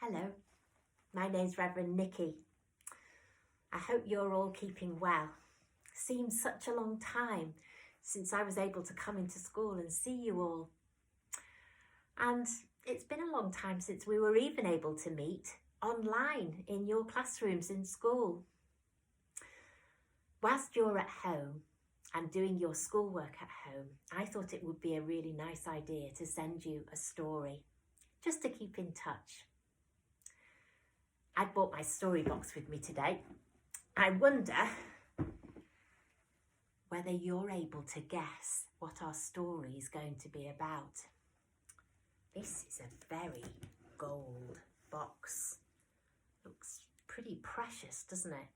Hello, my name's Rev Nicki. I hope you're all keeping well. Seems such a long time since I was able to come into school and see you all. And it's been a long time since we were even able to meet online in your classrooms in school. Whilst you're at home and doing your schoolwork at home, I thought it would be a really nice idea to send you a story, just to keep in touch. I brought my story box with me today. I wonder whether you're able to guess what our story is going to be about. This is a very gold box. Looks pretty precious, doesn't it?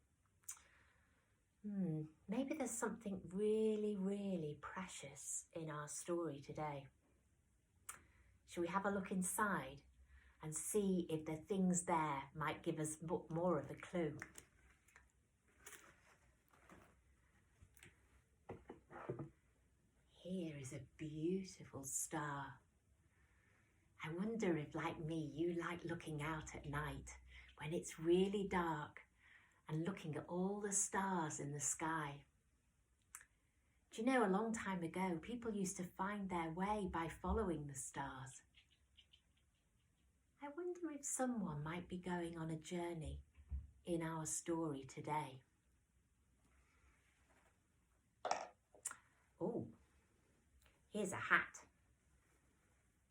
Maybe there's something really, really precious in our story today. Shall we have a look inside and see if the things there might give us more of a clue? Here is a beautiful star. I wonder if, like me, you like looking out at night when it's really dark and looking at all the stars in the sky. Do you know, a long time ago, people used to find their way by following the stars. I wonder if someone might be going on a journey in our story today. Oh, here's a hat.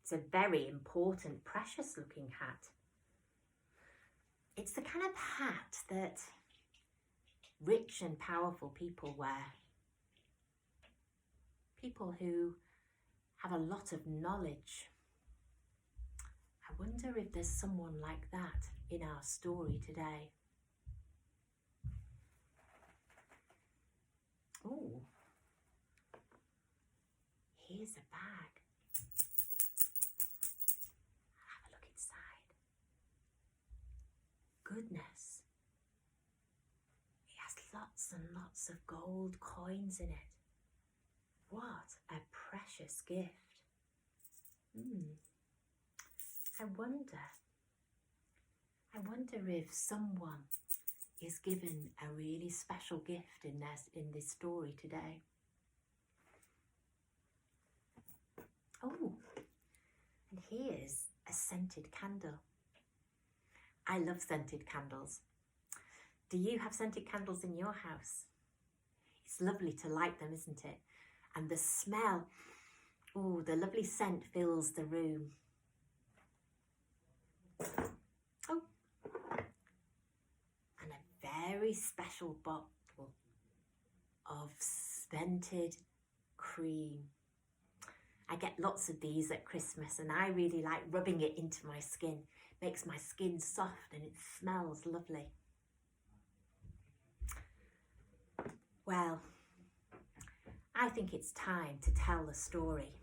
It's a very important, precious looking hat. It's the kind of hat that rich and powerful people wear. People who have a lot of knowledge. I wonder if there's someone like that in our story today. Oh, here's a bag. Have a look inside. Goodness. It has lots and lots of gold coins in it. What a precious gift. I wonder if someone is given a really special gift in this story today. Oh, and here's a scented candle. I love scented candles. Do you have scented candles in your house? It's lovely to light them, isn't it? And the smell, oh, the lovely scent fills the room. Oh, and a very special bottle of scented cream. I get lots of these at Christmas and I really like rubbing it into my skin. Makes my skin soft and it smells lovely. Well, I think it's time to tell the story.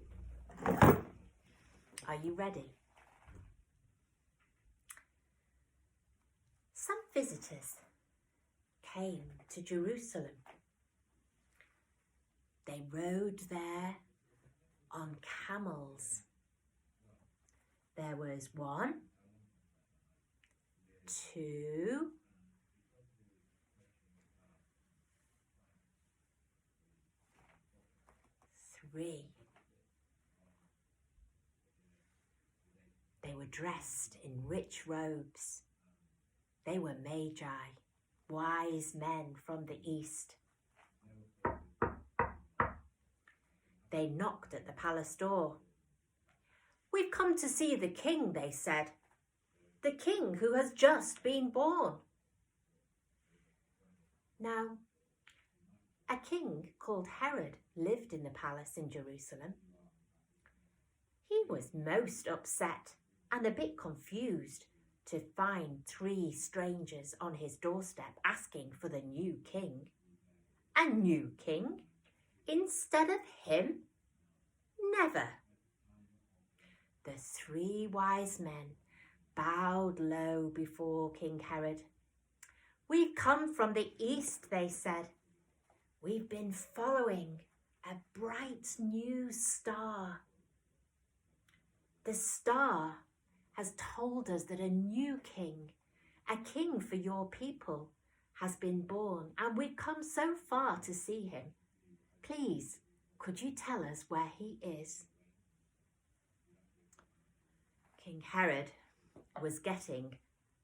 Are you ready? Some visitors came to Jerusalem. They rode there on camels. There was 1, 2, 3. They were dressed in rich robes. They were magi, wise men from the east. They knocked at the palace door. "We've come to see the king," they said. "The king who has just been born." Now, a king called Herod lived in the palace in Jerusalem. He was most upset and a bit confused to find 3 strangers on his doorstep asking for the new king. A new king? Instead of him? Never. The 3 wise men bowed low before King Herod. "We've come from the east," they said. "We've been following a bright new star. The star has told us that a new king, a king for your people, has been born, and we've come so far to see him. Please, could you tell us where he is?" King Herod was getting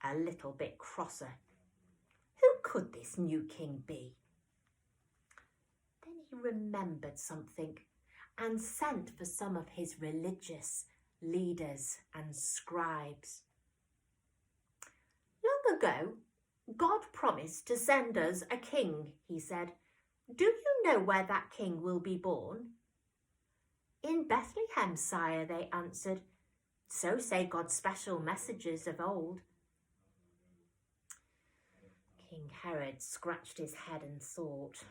a little bit crosser. Who could this new king be? Then he remembered something and sent for some of his religious leaders and scribes. "Long ago, God promised to send us a king," he said. "Do you know where that king will be born?" "In Bethlehem, sire," they answered. "So say God's special messengers of old." King Herod scratched his head and thought,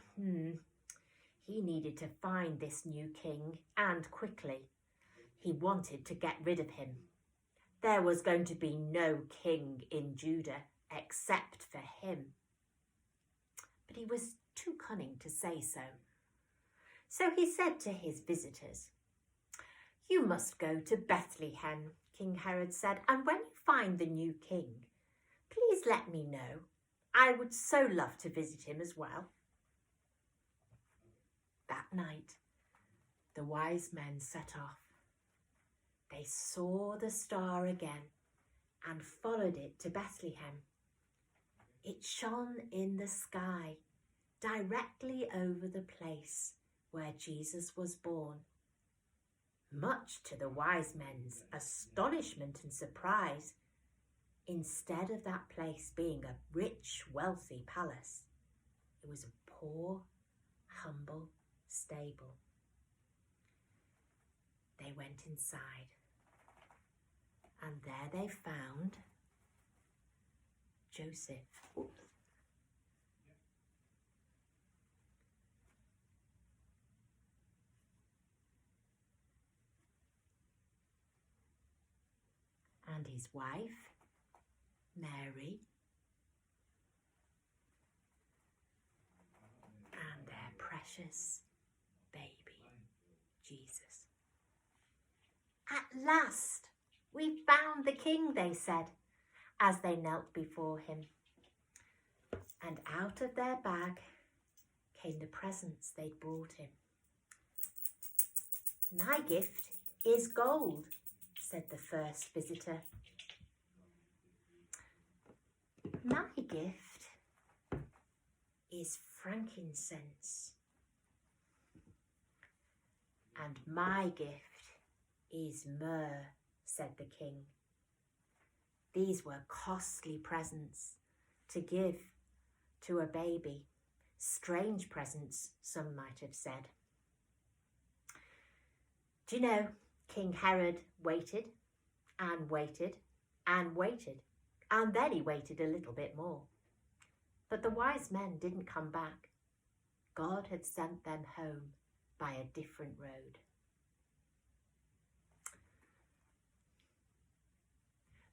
he needed to find this new king, and quickly. He wanted to get rid of him. There was going to be no king in Judah except for him. But he was too cunning to say so. So he said to his visitors, "You must go to Bethlehem," King Herod said, "and when you find the new king, please let me know. I would so love to visit him as well." That night, the wise men set off. They saw the star again and followed it to Bethlehem. It shone in the sky, directly over the place where Jesus was born. Much to the wise men's astonishment and surprise, instead of that place being a rich, wealthy palace, it was a poor, humble stable. They went inside, and there they found Joseph. And his wife, Mary, and their precious baby, Jesus. "At last, we found the king," they said, as they knelt before him. And out of their bag came the presents they'd brought him. "My gift is gold," said the first visitor. "My gift is frankincense. And my gift is myrrh," said the king. These were costly presents to give to a baby. Strange presents, some might have said. Do you know, King Herod waited and waited and waited, and then he waited a little bit more. But the wise men didn't come back. God had sent them home by a different road.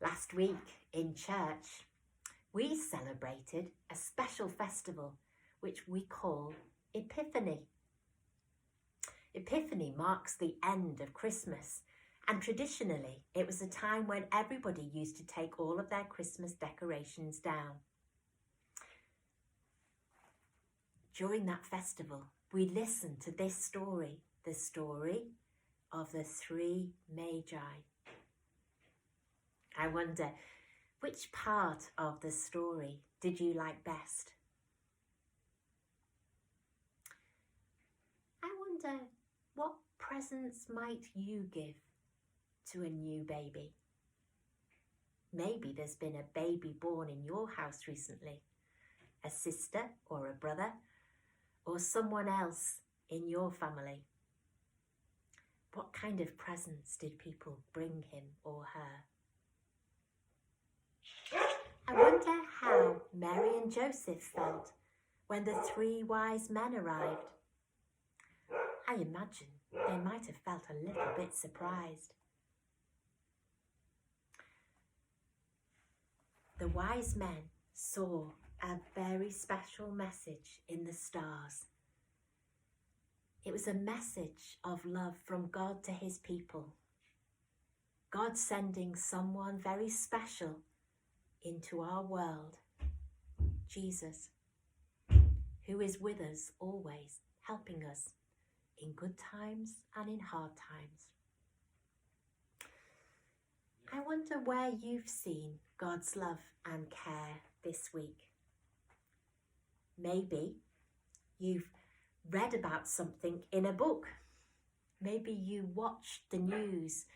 Last week in church, we celebrated a special festival which we call Epiphany. Epiphany marks the end of Christmas, and traditionally it was a time when everybody used to take all of their Christmas decorations down. During that festival, we listened to this story, the story of the three magi. I wonder, which part of the story did you like best? I wonder, what presents might you give to a new baby? Maybe there's been a baby born in your house recently, a sister or a brother, or someone else in your family. What kind of presents did people bring him or her? I wonder how Mary and Joseph felt when the three wise men arrived. I imagine they might have felt a little bit surprised. The wise men saw a very special message in the stars. It was a message of love from God to his people. God sending someone very special into our world, Jesus, who is with us always, helping us in good times and in hard times. I wonder where you've seen God's love and care this week. Maybe you've read about something in a book. Maybe you watched the news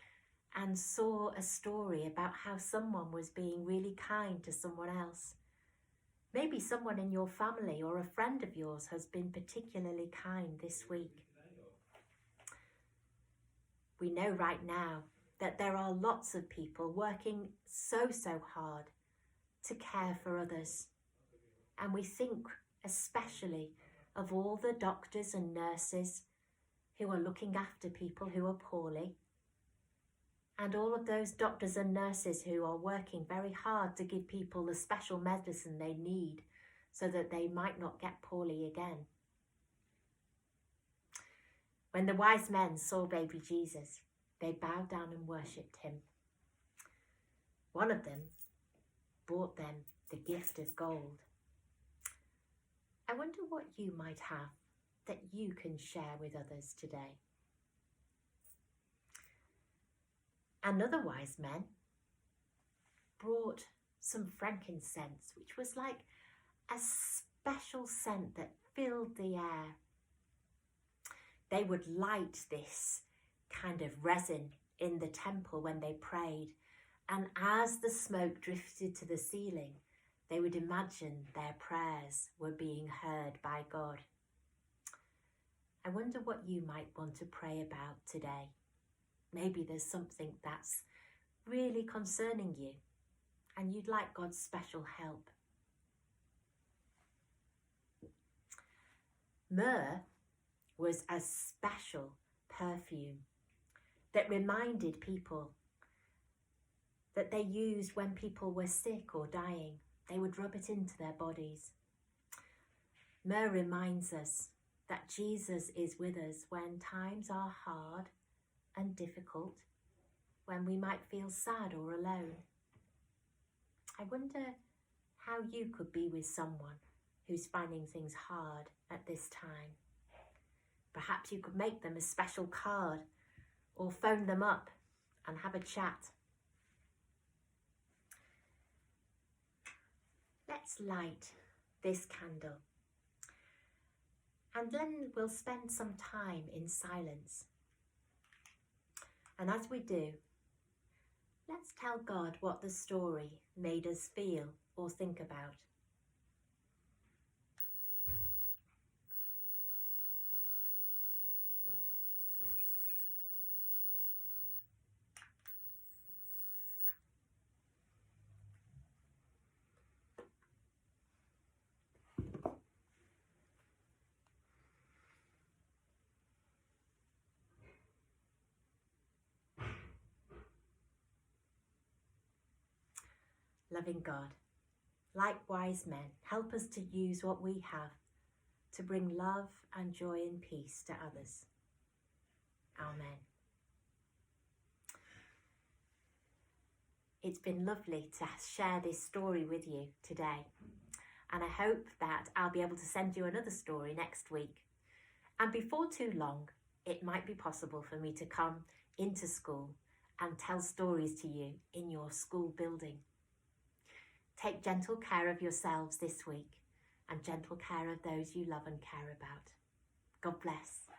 and saw a story about how someone was being really kind to someone else. Maybe someone in your family or a friend of yours has been particularly kind this week. We know right now that there are lots of people working so hard to care for others. And we think especially of all the doctors and nurses who are looking after people who are poorly, and all of those doctors and nurses who are working very hard to give people the special medicine they need so that they might not get poorly again. When the wise men saw baby Jesus, they bowed down and worshipped him. One of them brought them the gift of gold. I wonder what you might have that you can share with others today. Another wise man brought some frankincense, which was like a special scent that filled the air. They would light this kind of resin in the temple when they prayed, and as the smoke drifted to the ceiling, they would imagine their prayers were being heard by God. I wonder what you might want to pray about today. Maybe there's something that's really concerning you and you'd like God's special help. Myrrh was a special perfume that reminded people that they used when people were sick or dying. They would rub it into their bodies. Myrrh reminds us that Jesus is with us when times are hard and difficult, when we might feel sad or alone. I wonder how you could be with someone who's finding things hard at this time. Perhaps you could make them a special card or phone them up and have a chat. Let's light this candle and then we'll spend some time in silence. And as we do, let's tell God what the story made us feel or think about. Loving God, like wise men, help us to use what we have to bring love and joy and peace to others. Amen. It's been lovely to share this story with you today, and I hope that I'll be able to send you another story next week. And before too long, it might be possible for me to come into school and tell stories to you in your school building. Take gentle care of yourselves this week and gentle care of those you love and care about. God bless.